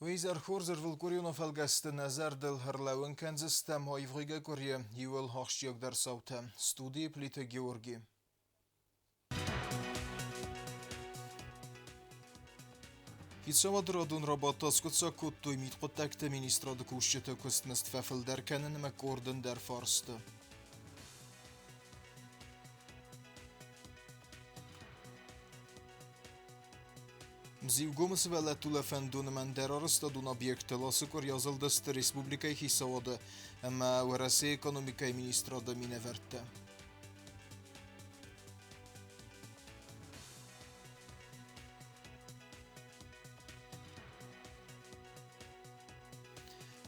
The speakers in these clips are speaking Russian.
Wizar Khorzer Vilkurionov felgeste nazar del Herlauen Kansastem Haivriga Korea Yuel Hochschiok der Sauta Studie Plite Georgi. Hitsavat radun rabatas kutsa kuttu imit kontakte ministrade kursjete kustnest feffel der kennen med korden der farste. Mzivgumës veletule fendun men der arrestadun objekte lasıkor yazıldıstı Respublika'yı hissavadı ama veresi ekonomika'yı ministrada mineverte.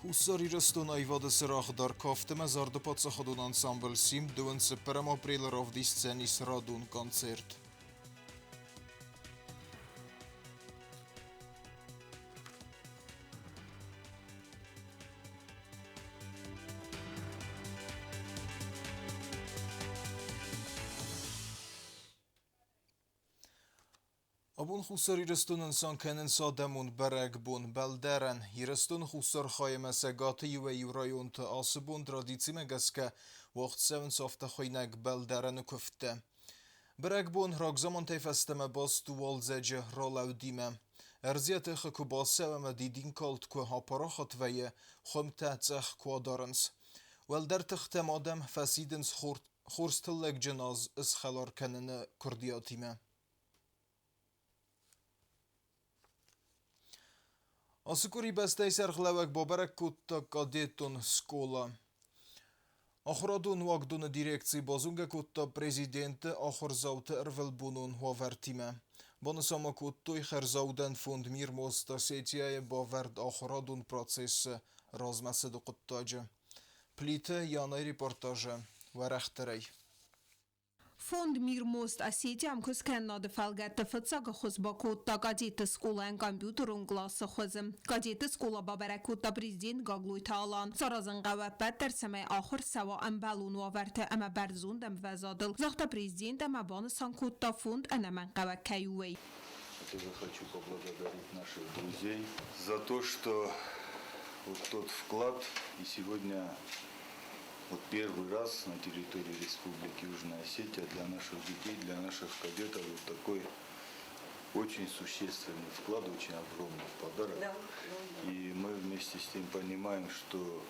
Hussari restun ayvadı sıraqdar kafte mezardı patsaxadun ansambl sim duen seperem april ravdi scenis radun koncert. Abun Hussar irestun insan kenin sademun bereg bun belderen irestun Hussar khayme segati ve rayon te asbun tradici megaske waqt seven safta khaynek belderen kufte bereg bun rag zaman tefesteme bas tuwal zece ralaudime erziyete khubase ve didin kalt ku haparachat veye khumta tsakh kwadarens wel der tkhtem adam fasidens khurstillek cenaz is khalar kenene kurdiyatime. Asıkuri bestay serxlevek baberek kutta kadetun skola. Ahradun wagdun direkcji bazunga kutta prezidente aharzavte ervelbunun havertime. Banısama kuttuy herzavden fund mir mosta setiye baverd ahradun processe razmesede kuttacı. Plite yanay reportaje verechterey. Фонд «Мир мост Осетиям» көскеннады фалгатты фытсага хозба кутта гадеты скулан компьютерун классы хозым. Гадеты скула бабара кутта президент гаглуй таалан. Саразын гаваппат терсемай ахыр сава амбалун ваверте ама барзун дам вазадыл. Захта президент ама банысан кутта фонд анаман гава каювей. Я хочу поблагодарить наших друзей за то, что вот тот вклад и сегодня вот первый раз на территории Республики Южная Осетия для наших детей, для наших кадетов вот такой очень существенный вклад, очень огромный подарок. Да. И мы вместе с тем понимаем, что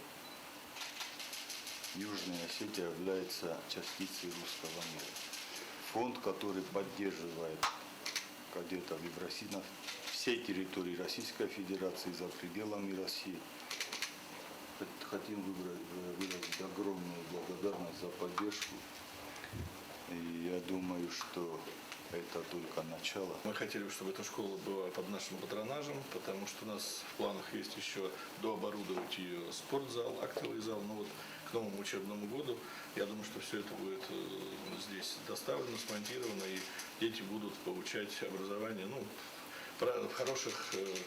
Южная Осетия является частицей русского мира. Фонд, который поддерживает кадетов и в России, на всей территории Российской Федерации, за пределами России. Хотим выразить огромную благодарность за поддержку. И я думаю, что это только начало. Мы хотели, чтобы эта школа была под нашим патронажем, потому что у нас в планах есть еще дооборудовать ее спортзал, актовый зал. Но вот к новому учебному году, я думаю, что все это будет здесь доставлено, смонтировано, и дети будут получать образование, в хороших,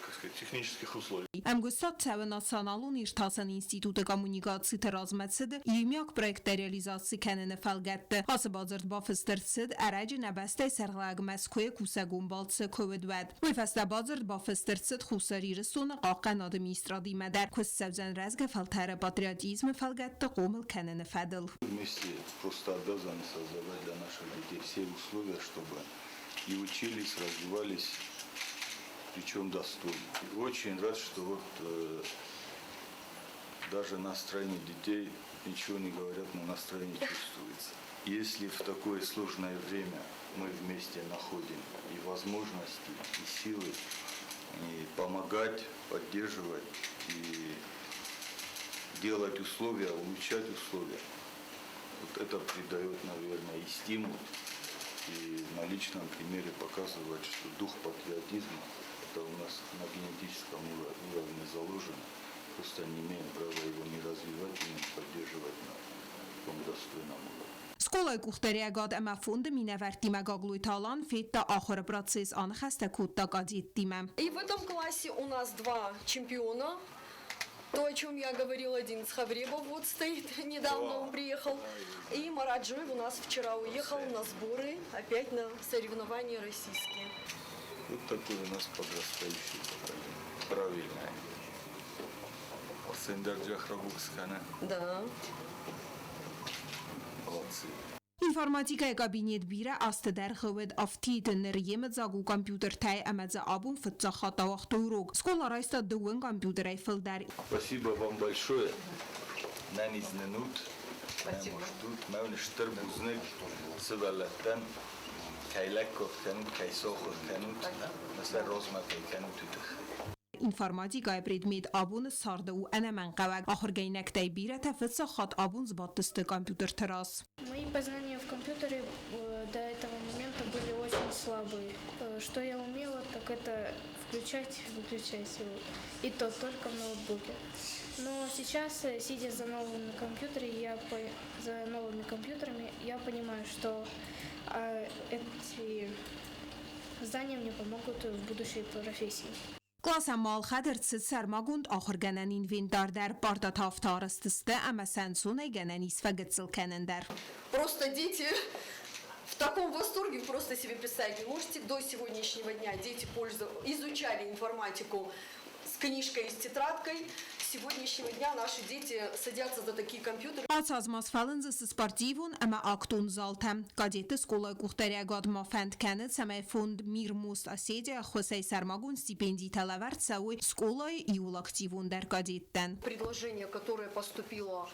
как сказать, технических условиях. Ամգուսատ ցավնասանալուն իշտասան ինստիտուտը կոմունիկացիա ռազմացիդ իմյակ պրոյեկտը ռեալիզացի կանենը ֆալգատը հասաբազրտ բաֆստերցիդ արաջը նաբաստե սերղլագ մասկոյ կուսագում բալցը կովեդվեդ վիֆաստաբազրտ բաֆստերցիդ խուսարի ռսունը qaqan административный медар куссавзан разга фалтара патриотизм фалгатты qomil կանենը фадл. Вместе просто обязаны создавать для наших детей все условия, чтобы и учились, развивались, причем достойно. И очень рад, что вот даже настроение детей, ничего не говорят, но настроение чувствуется. Если в такое сложное время мы вместе находим и возможности, и силы, и помогать, поддерживать, и делать условия, улучшать условия, вот это придает, наверное, и стимул, и на личном примере показывает, что дух патриотизма это у нас на генетическом уровне заложено. Просто не имеем права его не развивать и не поддерживать на таком достойном уровне. Сколай кухтарягад ама фонда минавертима гаглуйталан фетта ахор процесс анхаста кутта гадиттима. И в этом классе у нас два чемпиона. То, о чем я говорил, один из Хавребов вот стоит, недавно он приехал. И Марат Джоев у нас вчера уехал на сборы, опять на соревнования российские. Вот такой у нас подрастающий поколение. правильная. Сендарджах Рабукскана. Да. Молодцы. Ինֆորմատիկայի կաբինետ բիրը աստդեր խվեդ ավտիտ ներյեմը զագու կամպյուտեր թայ ամեծա աբուն ֆծախատավախ տուրուկ սկոլ արայստա դուեն կամպյուտերայ ֆլդար Спасибо вам большое. Нанис ненут. Ждут. Мы штырбузнек. Сывалаттан. Кайлаков канут, кайсохов канут. Mesela розмакай канут итых. ինֆորմատիկայի предмет աբունը սարդը ու անամан qavaq ախորգայնակ տայ բիրը թե ֆծախատ աբուն զբատստը կամպյուտեր թրաս Мои познания в компьютере до этого момента были очень слабые. Что я умела, так это включать, выключать его. И то только в ноутбуке. Но сейчас, сидя за новыми компьютерами, я понимаю, что эти знания мне помогут в будущей профессии. Կլասամալ խադրցը սարմագունդ ախորգանան ինվենտար դար պարտաթավթարստստը ամա սանսուն է գանանիս վագծլ կաննդար Просто дети в таком восторге, вы просто себе представить не можете. До сегодняшнего дня дети изучали информатику с книжкой и с тетрадкой. С сегодняшнего дня наши дети садятся за такие компьютеры. Ացազմաս ֆալնձը սպարտիվուն ամա ակտուն զալթամ կադետը սկոլա կուխտարյագոտ մաֆանդ կանը ցամայ ֆոնդ միրմուստ ասեդիա խոսայ սարմագուն ստիպենդի թալավարտ սավույ սկոլայ իուլակտիվուն դար կադետտան Предложение, которое поступило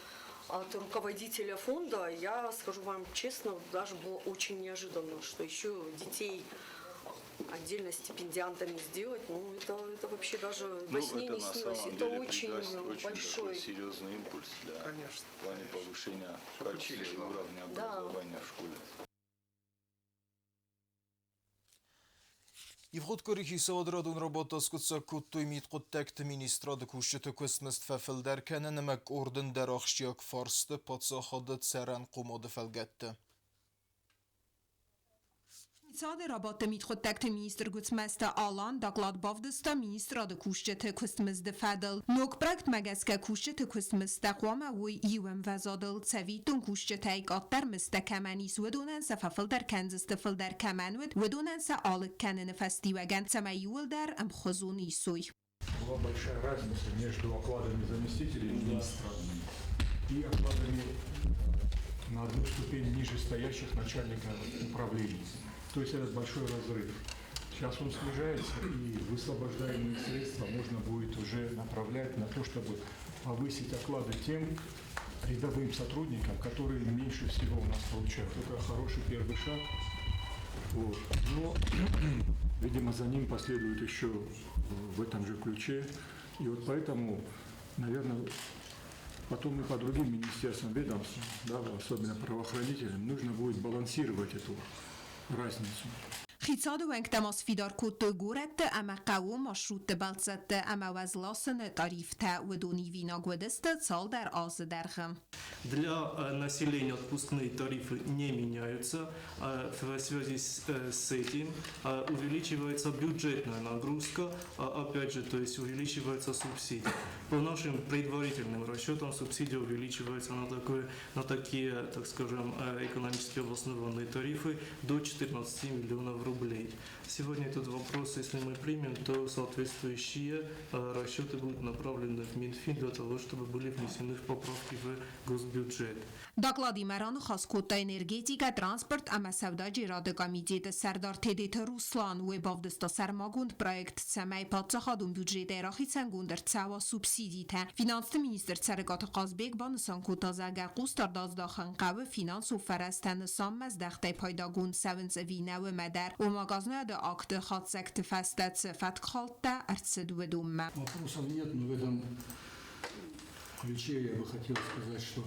от руководителя фонда, я скажу вам честно, даже было очень неожиданно, что еще детей отдельно стипендиантами сделать, это вообще даже во сне не снилось. Это очень большой серьезный импульс для в плане повышения качества и уровня образования в школе. Իվղոտկորիքի սավադրադուն ռոբոտասկուցակոտույ միտկոտտեկտ մինիստրադը կուշչետը կվստմստ վեֆելդեր կենը նմեք օրդն դարախշյակ վարստը պատսախադը ծերան կոմոդը վելգետті. Ցադը ռաբոտը միտխոտտեկտը մինիստր գուցմեստը ալան դակլատ բավդստա մինիստրադը կուշչետը կվստմստ վեդել նոք պրակտ մագասկա կուշչետը կվստմստ տաղվամա ոյ իուեմ վազադել ծավիտուն կուշչետը այկ ատտար մստա կամանիս վդունան սավաֆլդար կանզստը ֆլդար կամանուդ вдунан са алык кәнені фестиваган самайюлдар амхозун исуй. Была большая разница между окладами заместителей министра и окладами на одну ступень ниже стоящих начальников управлений. То есть этот большой разрыв. Сейчас он снижается, и высвобождаемые средства можно будет уже направлять на то, чтобы повысить оклады тем рядовым сотрудникам, которые меньше всего у нас получают. Это хороший первый шаг. Вот. Но, видимо, за ним последует еще в этом же ключе. И вот поэтому, наверное, потом и по другим министерствам, ведомствам, да, особенно правоохранителям, нужно будет балансировать эту разницу. خیصاد و انکتماس فیدار کت گورت اما قوم مشروط بلزت اما وزلاسن тарифта و دونی вина годест цал дар аз дархам. Для населения отпускные тарифы не меняются. В связи с этим увеличивается бюджетная нагрузка, опять же, то есть увеличивается субсидия. По нашим предварительным расчетам субсидия увеличивается на такие, так скажем, экономически обоснованные тарифы до 14 миллионов рублей. Сегодня этот вопрос, если мы примем, то соответствующие расчеты будут направлены в Минфин для того, чтобы были внесены поправки в госбюджет. Դակլադի մերանը խասկոտա էներգետիկա, տրանսպորտ, ամասավդա ջիրադը կամիջետը սարդար թեդեթը Ռուսլան ու էբավդստա սարմագունդ պրոյեկտ ծամայ պատսախադուն բյուջետ էրախիցան գունդր ծավա սուբսիդիտ է։ Ֆինանսը մինիստր ծարեկատը qazbek բանսան կոտազագա կուստարդազ դախան qavı finans ու fərəstəni sanməz dəxtəy paydagund səvinc əvinəvə mədər ու mağaznədə aktı xatsəkti fəstət fətq xaltda ərtsədüvədümmə. Вопросов нет, но в этом ключе я бы хотел сказать, что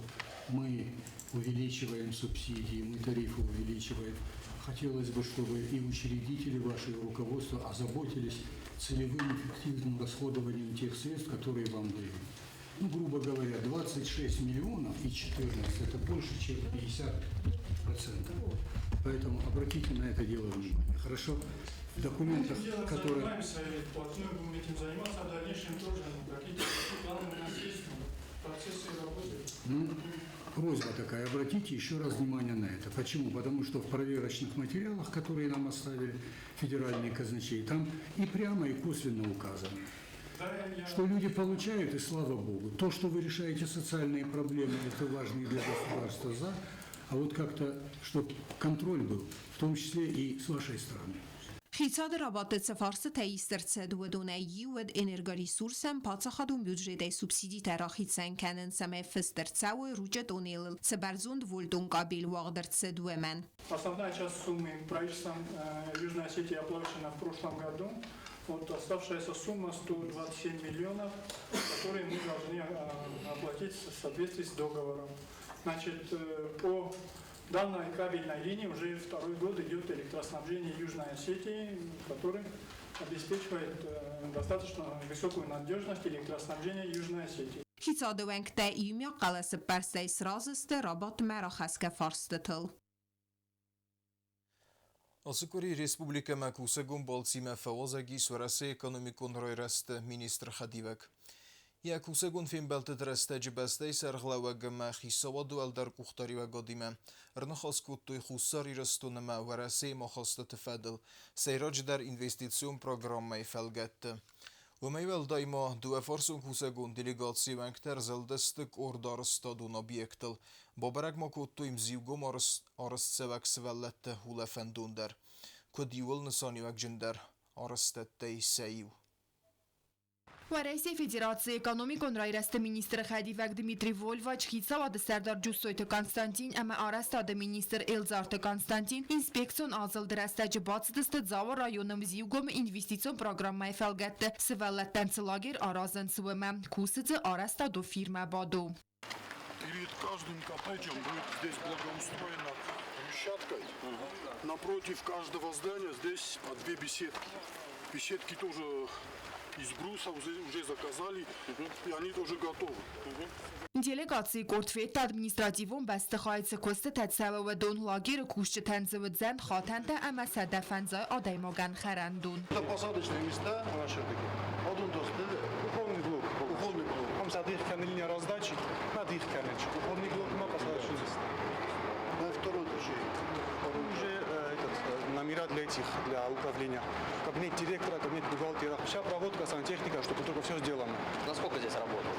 мы увеличиваем субсидии, мы тарифы увеличиваем. Хотелось бы, чтобы и учредители, ваше руководство озаботились целевым эффективным расходованием тех средств, которые вам дают. Ну, грубо говоря, 26 миллионов и 14 – это больше, чем 50%. Поэтому обратите на это дело внимание. Хорошо? В документах, которые... Будем этим заниматься, а в дальнейшем тоже какие-то планы у нас есть, процессы работают. Просьба такая, обратите еще раз внимание на это. Почему? Потому что в проверочных материалах, которые нам оставили федеральные казначеи, там и прямо, и косвенно указано, что люди получают, и слава Богу. То, что вы решаете социальные проблемы, это важно и для государства, а вот как-то, чтобы контроль был, в том числе и с вашей стороны. Խիցադը ռաբատեցը վարսը թե իստերցե դուեդուն է յուեդ էներգարիսուրսեն պացախադուն բյուջետ է սուբսիդի տերախիցեն կենեն սամե ֆստերցաուը ռուջետ ունիլլ цеберзунд вольтун кабель вагдерце дуэмен. Основная часть суммы правительством Южной Осетии оплачена в прошлом году. Вот оставшаяся сумма 127 миллионов, которые мы должны оплатить в соответствии с договором. Значит, по данной кабельной линии уже второй год идет электроснабжение Южной Осетии, который обеспечивает достаточно высокую надежность электроснабжения Южной Осетии. Խիցադուենք թե իմյա կալեսը պերսեյս ռազստը ռաբատ մերախասկե վարստըտլ. Ասկուրի Ռեսպուբլիկա մակուսեգուն բոլցիմը ֆաոզագի սուրասե էկոնոմիկուն ռոյրաստ մինիստրը խադիվակ. Յակուսեգուն ֆիմբելտը դրստեջի բեստեյ սերղլավը գմա խիսավադու ալդար կուխտարիվա գոդիմը ռնխոսկուտույ խուսար իրստունմա վարասեյ մոխոստը տվեդլ սեյրոջ դար ինվեստիցիոն պրոգրամմայ ֆելգետը. Ումայվել դայմա դուեֆորսուն կուսեգուն դիլիգացիվանք տերզելդստык օրդարստադուն օբյեկտլ բոբարակ մոկուտույմ զիվգում արսցևակ սվելլետը հուլեֆենդունդար կոդիուլ նսանիվակ ջնդար արստետտեյ սեյիվ. В России Федерации экономикон райраста министра Хадивак Дмитрий Вольвач, Хицава Сардар Джусойта Константин, ама Арастада министр Элзарта Константин, инспекцион азал драстаджи бацдыста Зава районом Зивгом инвестицион программай фелгетте, севеллеттенцы лагер аразен суэме, кусыцы Арастаду фирма Баду. Перед каждым коттеджем будет здесь благоустроена брусчатка. Напротив каждого здания здесь по 2 беседки. Беседки тоже из бруса уже заказали, и они тоже готовы. Делегации Кортфет административом бестахайцы косты тацавы дон лагеры кушчы танцевы дзен хатанта ама садафанзай адаймоган харандун. Это посадочные места наши такие. Один кухонный блок. Кухонный блок. Там соответственно линия раздачи, надо их короче. Кухонный блок на посадочный места. На второй тоже. Уже номера для управления. Кабинет директора, кабинет бухгалтера. Вся проводка, сантехника, чтобы только все сделано. Насколько здесь работает?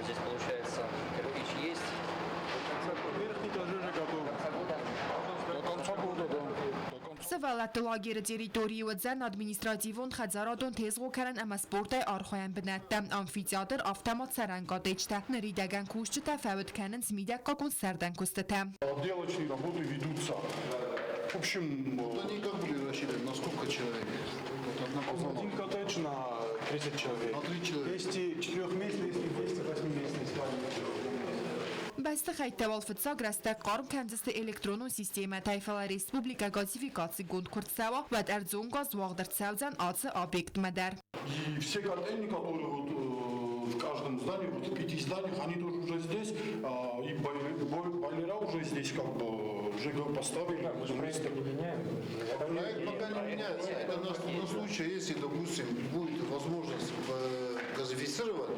Здесь получается кирпич есть? Верхний этаж уже готов. До конца года, да. Севалат лагеры территории дзен административон хадзарадон тезго карен ама спортай архоян бинетте. Амфитеатр автомат сарангадечте. Наридаган кушчы тафавыт канен смидяк какун сардан кустете. Отделочные работы ведутся. В общем, вот они как были рассчитаны, на сколько человек? Вот один коттедж на 30 человек. На 3 человека. Есть 4-местный, есть 8-местный. Бәсті қайттавал фытса грасты қарым кәмзісті электрону система Тайфала Республика газификации гунд куртсава вәд әрдзон газ вағдыртсавзан асы объект мәдәр. И все котельни, которые вот в каждом здании, вот в 5 зданиях, они тоже уже здесь, и бойлера уже здесь как бы ЖГ поставили. Проект пока не меняется. Это на случай, если, допустим, будет возможность газифицировать,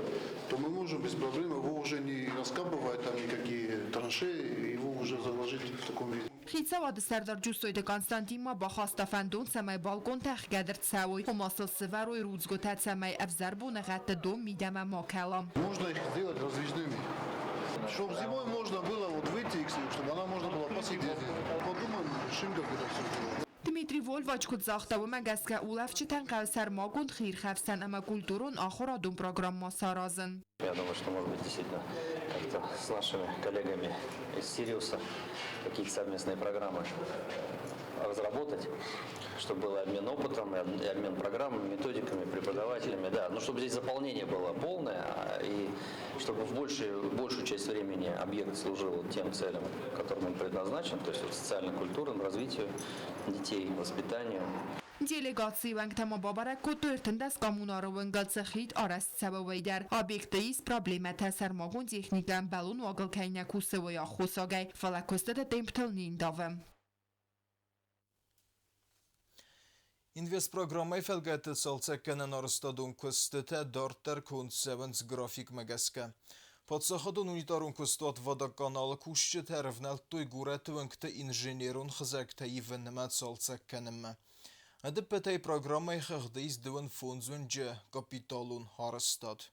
то мы можем без проблем его уже не раскапывать, там никакие траншеи, его уже заложить в таком виде. Խիցավադը Սարդար Ջուսոյդը Կոնստանտինմա բախաստաֆանդուն սամայ բալկոն տեղ գադր ծավոյ, հոմասլ սվարոյ ռուծգոթա սամայ ավզարբուն ղատը դոմ միդամա մոքալամ. Можно их сделать раздвижными. Чтобы зимой можно было вот выйти, чтобы она можно было посидеть. Подумаем, решим, как это все делать. Дмитрий Вольвач кудзахтавы мәгәскә улавчытан кавсар магун хир хавсан ама культурун ахорадун программа саразын. Я думаю, что, может быть, действительно как-то с нашими коллегами из Сириуса какие-то совместные программы разработать, чтобы был обмен опытом, и обмен программами, методиками, преподавателями, да, но чтобы здесь заполнение было полное, и чтобы в большую часть времени объект служил тем целям, которым он предназначен, то есть вот, социально-культурному развитию детей, воспитанию. Делегации вангтама бабарак кутуртындас коммунарывын галцахит араст сабавайдар. Объектаис проблема тасармагун техникан балун вагал кайня кусывая хусагай. Фалакустада темпталнин давым. Инвестпрограммай фелгетті салцеккенен арыстадун күстіті дартар күнсевенс график мәгәске. Подсахадун унитарун күстуат водоканалы күшчі тәрівнәлтуй гуретуынкті инженерун хызакта ивеннімәт салцеккенімі. Adepetei programmei chagdeis doen fondsunge kapitalun harstad.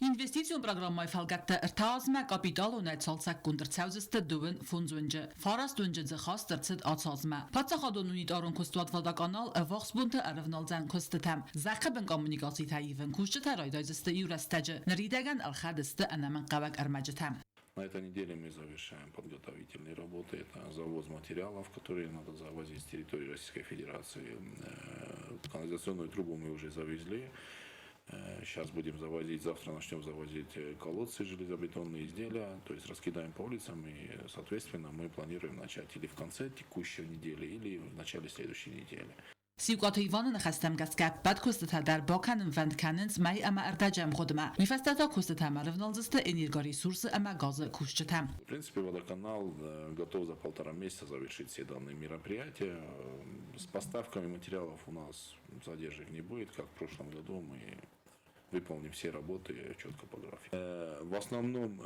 Investițijon programmai felgette ertazme kapital ունեցած կունդրցաուզստը դուեն ֆոնզունջը ֆարաստունջը ձխաստրցդ ացածմը բացախադոն ունիտ արոն կոստուատ վադականալ վախսբունտը արևնալձան կոստտամ զախբն կոմունիկացիա թայիվն կուշտը ռայդայզստը յուրաստաջը նրիդագան ալխադստը անամն qavak արմաջթամ. На этой неделе мы завершаем подготовительные работы. Это завоз материалов, которые надо завозить с территории Российской Федерации. Канализационную трубу мы уже завезли. Сейчас будем завозить, завтра начнем завозить колодцы, железобетонные изделия. То есть раскидаем по улицам и, соответственно, мы планируем начать или в конце текущей недели, или в начале следующей недели. Սիուկաթը Իվանը նխաստեմ գասկապ բադ կոստը դար բոքանն վանդկանից մայ ամա արտաջամ խոդմա միֆաստատա կոստը մարվնալզստը энергоресурсы ամա газы кушчтам. В принципе, водоканал готов за 1,5 месяца завершить все данные мероприятия. С поставками материалов у нас задержек не будет, как в прошлом году мы выполним все работы четко по графику. В основном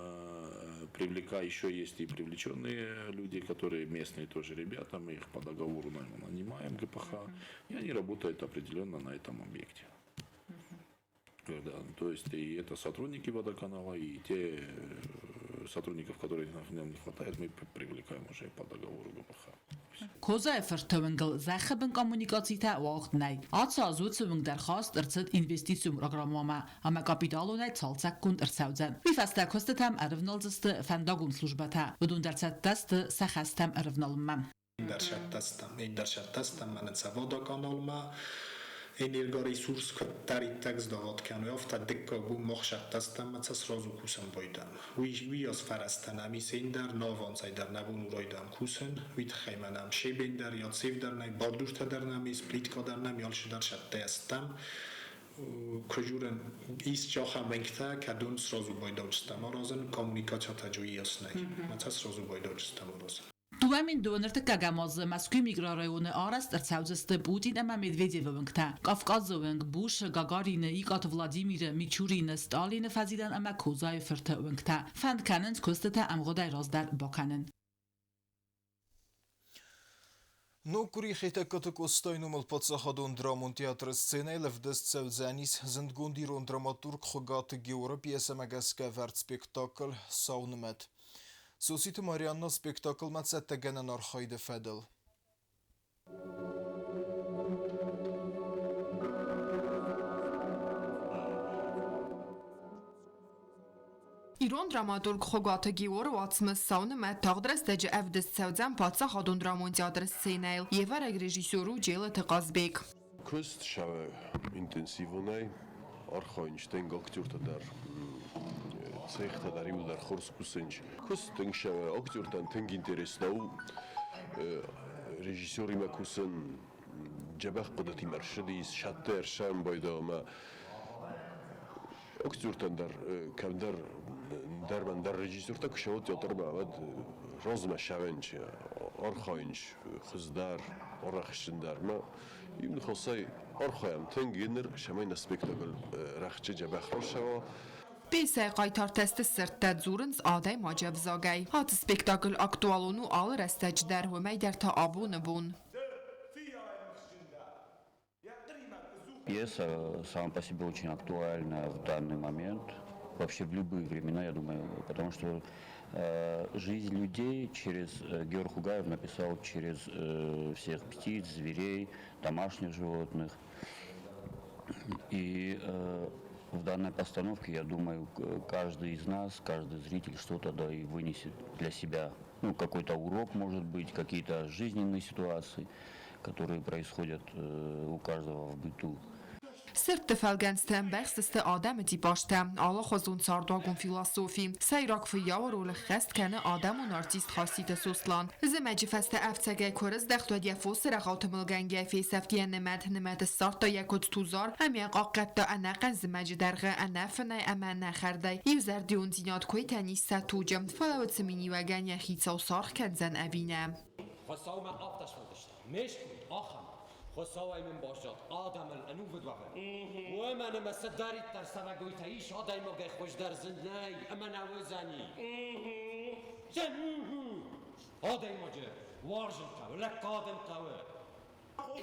еще есть и привлеченные люди, которые местные тоже ребята, мы их по договору нанимаем ГПХ, и они работают определенно на этом объекте. Да, то есть и это сотрудники водоканала, и те сотрудников, которых нам не хватает, мы привлекаем уже по договору ГПХ. Коза фертовенгл захабен коммуникацита вахтнай. Атса зуцевенг дархаст эрцет инвестициум программама, ама капиталунай цалцак кунд эрцаудзен. Мифаста костатам арвналзсты фандагум службата. Будун дарцат тасты сахастам арвналмам. Даршаттастам манца водоканалма энергоресурс таритак здаватканов та деккабу мохшаттастам маца сразу кусам бойдам. Уи аз фарастанами сендар новонцайдар набун уройдам кусен, вит хайманам шебендар я цевдарнай бардуштадарнами сплиткадарнами алшдар шаттастам. Кожурен ис чахам венкта кадун сразу бойдавстам. Аразен коммуникация таджуи яснай. Маца сразу бойдавстам аразен. Туамин донерты кагамоз Москвы микрорайоны араст эрцаузсты Путин ама Медведевенкта. Кавказовенк Буш Гагарина Игат Владимира Мичурина Сталина фазидан ама Козай фертовенкта. Фандканен костата амгодай раздар баканен. Ну курихите като костойнумал подсахадон драмон театр сцене левдест цевзанис зендгундирон драматург хогат Геора пьеса магаска верт спектакль Саунмет. Сосите Марианна спектакль мацеттегенен архайде федел. Իրոն դրամատուրգ Խոգաթը Գիորը ացմս սաունը մատ թաղդրես դեջը əvdəs ծəvdzən պատսա խադուն դրամոն театр սցենայլ և արəg ռեժիսյորու ջելը թղազբեք. Көст шаве интенсивонай архайнштейн актёрта дар цехта дар иудар хорскусенч. Көст тен шаве актёртан тен интереснау режиссёри макусен джабах qudati marshadis shatter sham baydama актёртан дар камдар дарман дар режиссёрта кушавот театр бавад розма шавенч архайнш хыздар арахшиндарма им хосай архаям тенгенер шамайн спектакль рахче джабах рошава Պեսայ qaytartəstə sırtdə zurınc aday macavzagay. Hat spektakl aktualunu alır əstəc dər höməy dər ta abun bun. Пьеса сама по себе очень актуальна в данный момент, вообще в любые времена, я думаю, потому что жизнь людей Георг Хугаев написал через всех птиц, зверей, домашних животных. И в данной постановке, я думаю, каждый из нас, каждый зритель что-то да и вынесет для себя. Ну, какой-то урок, может быть, какие-то жизненные ситуации, которые происходят у каждого в быту. Sırtı felgensten bəxsistə adəmi tipaştə, Allah xozun sardagun filosofi. Seyrak fiyavr ol xəst kənə adəmun artist xasitə soslan. Zəməci fəstə əftsəgə körüz dəxtədiyə fosirə xatımılgəngə feysəftiyə nəməd sartda yakot tuzar, əmiyə qaqqətdə ənəqən zəməci dərgə ənəfənə əmənə xərdə. Yvzərdiyon zinat koy tənisə tucəm, fələvət zmini vəgən yəxitsə o sarx kənzən əvinə. خساوي من باشد آدم الانو بدوغه و من مسداری در سمگوی تایش آدای مگه خوش در زندنی اما نوزنی آدای مجه وارجن قوه لکادم قوه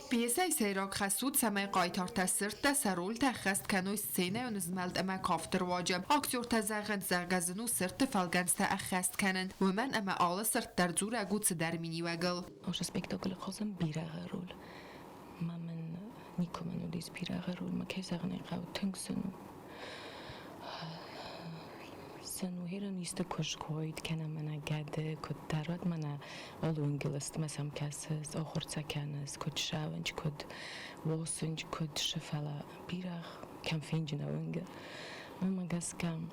Piesaj sejrok xasud samay qaytar təsirt təsərrül təxəst kanoy scenə önüzməld əmə kafdır vacib. Aktyor təzəğənd zəğəzinu sırtı falgənstə əxəst kənən. Vəmən əmə alı sırt dərzur əgud sədərmini vəqıl. Oşa spektakl xozım birəğə rol. Mən nikomen uliz birəğə rol. Mə kəzəğənə qav tüngsünü. Sen وهيرا يستكوش كويد كان منا قاعدة كنت دارت منا أولو إنجلست مسام كاسس آخر تكانس كنت شاونج كنت واسنج كنت شفلا بيرخ كان فينجنا ونجا ماما قاس كان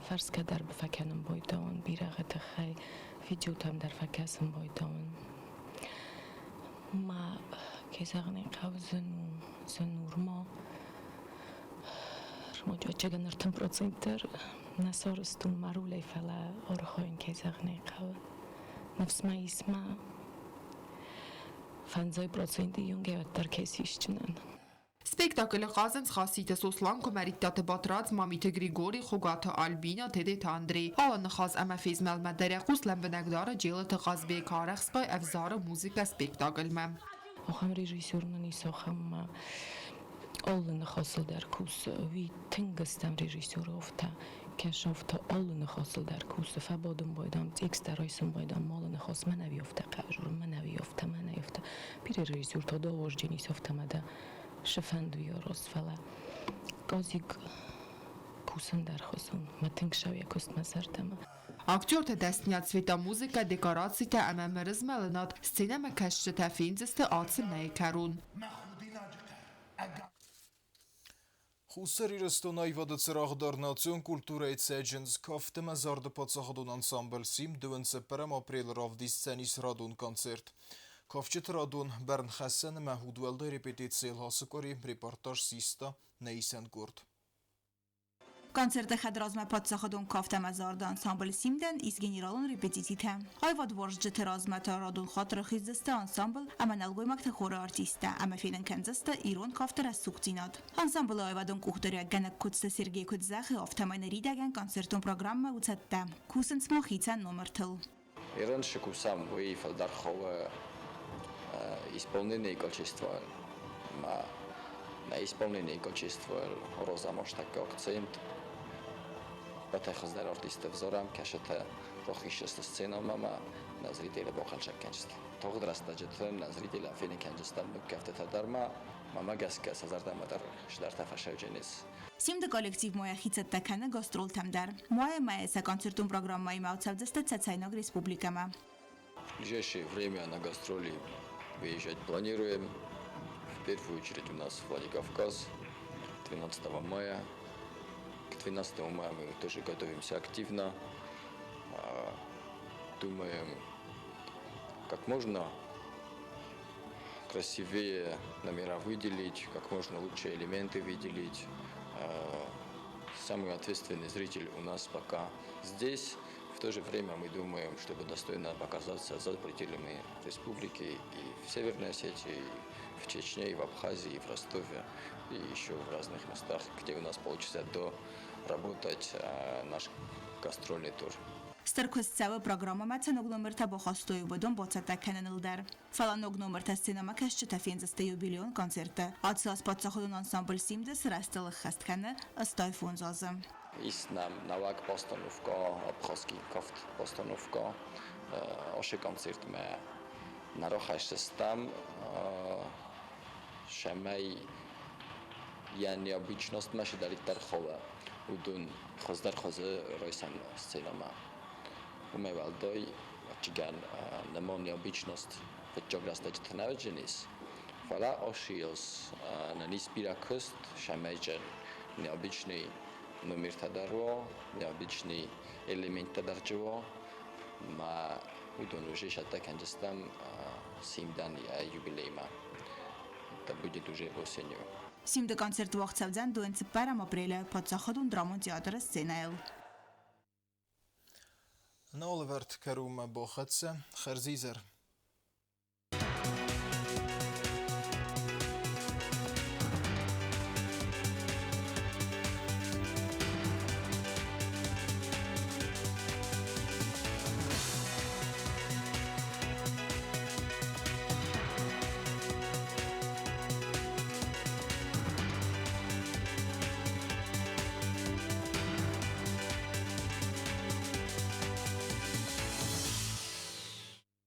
فرس كدار بفكانم بويدون بيرخ تخي فيديو تام در فكاسم بويدون ما كيساغني قاو زنور ما رموجو چگن ارتم پروسنتر نسارستون مرولي فلا أرخوين كيزاغني قاو نفس ما اسمه فنزای پروسنتی یونگه و ترکیسیش چنن. Spektaklı qazınc xasiyyə soslan komaritatı batrac Mamite Grigori Xogata Albina Tedet Andrei. Alan xaz əmə fezməl mədərə quslan bənəqdarı cələ təqaz bey karəxspay əvzarı muzika spektakl məm. Oxam rejissorunun isoxam Allın xasıl der kus vi tingəstəm rejissor ofta kəş ofta allın xasıl der kus fəbadım boydam ekstarayısım boydam malın xas mənəvi ofta qajur mənəvi ofta bir rejissor to dołożenie ofta mədə şefenduyoruz fala qazik kusum der xusun mətinqşav yakost məsərtəm. Aktyor të dəstnjat sveta muzika dekoracji të əməmərız mələnat scena më kəshqë të finzës të atësim në e karun. Խուսեր իրստոնայի վադծրաղ դարնացյոն կուլտուրայից էջնց կավտը մազարդը պացախադուն անսամբլ սիմ դվնցը պրեմ ապրել ռավդի սցենիս ռադուն կոնցերտ։ Կավչետ ռադուն բերն խասենը մահուդվելդը ռեպետիցիել հասықորի ռեպարտաժ սիստա նեիսեն գորդ։ Կոնցերտը խադրազմը պատսախադուն կավտը մազարդը անսամբլ սիմդեն իսկ գեներալուն ռեպետիցիթը։ Այվատ որժջը թրազմը թարադուն խատրը խիզդստը անսամբլ ամենալգոյմակ թե խորը արտիստը, ամեֆինն կենձստը իրոն կավտը սուկցինատ։ Անսամբլը այվադուն կուղտորյա գանակ կուծտը Սերգեյ Կուծզախի օվտամայների դագան կոնցերտուն պրոգրամը ուծատտա։ Կուսնց մոխիցան նոմր թլ։ Իրան շկուսամ выехал Дархова исполнение количества на исполнение количества розамоштака акцент بتاخذ ارتست взорам кашата рохишест сцена мама на зрителя бохалчак кенчест тогд растажетен на зрителя фин кенчестан букафта дарма мама гаска сазардамадар шдар тафашавженес Սիմդը կոլեկտիվ մոյախիցը տականը գոստրոլ թամդար։ Մոյը մայեսա կոնցերտուն պրոգրամմայի մաուցավդստը цацայնոգ республикама. В ближайшее время на гастроли выезжать планируем. В первую очередь у нас Владикавказ 12 мая. К 12 мая мы тоже готовимся активно. Думаем, как можно красивее номера выделить, как можно лучше элементы выделить. Самый ответственный зритель у нас пока здесь. В то же время мы думаем, чтобы достойно показаться за пределами республики и в Северной Осетии, и в Чечне, и в Абхазии, и в Ростове, и еще в разных местах, где у нас получится доработать наш гастрольный тур. Ստրքուսցավը պրոգրամը ցանոգնոմերթա բոխաստոյու բդոն բոցատականնլդար։ Ֆալանոգնոմերթա սցենամա քաշչտա ֆինզստե юбилеон концерта։ Ացած պատսախոդուն անսամբլ սիմդը սրաստել խաստքանը ըստայ ֆոնզազը։ Есть нам навак постановка, абхазский кафт постановка, още концерт ме нарохашестам, шамай я необычность маши дарит Дархова, удун хоздар хозе ройсан сценама. Умевалдой, чиган немо необычность ветчограстач тнавдженис. Фала ошиос на ниспиракост шамайджан необычный номер тадарво, необычный элемент тадарчево, ма удон уже шатта канджестам симдан юбилейма. Это будет уже осенью. Սիմդը կոնցերտ ողցավձան դու ընցը պարամ ապրելը պատսախոդուն դրամոն թեատրը սցենայել։ Նոլվերտ կերումը բոխացը խրզիզեր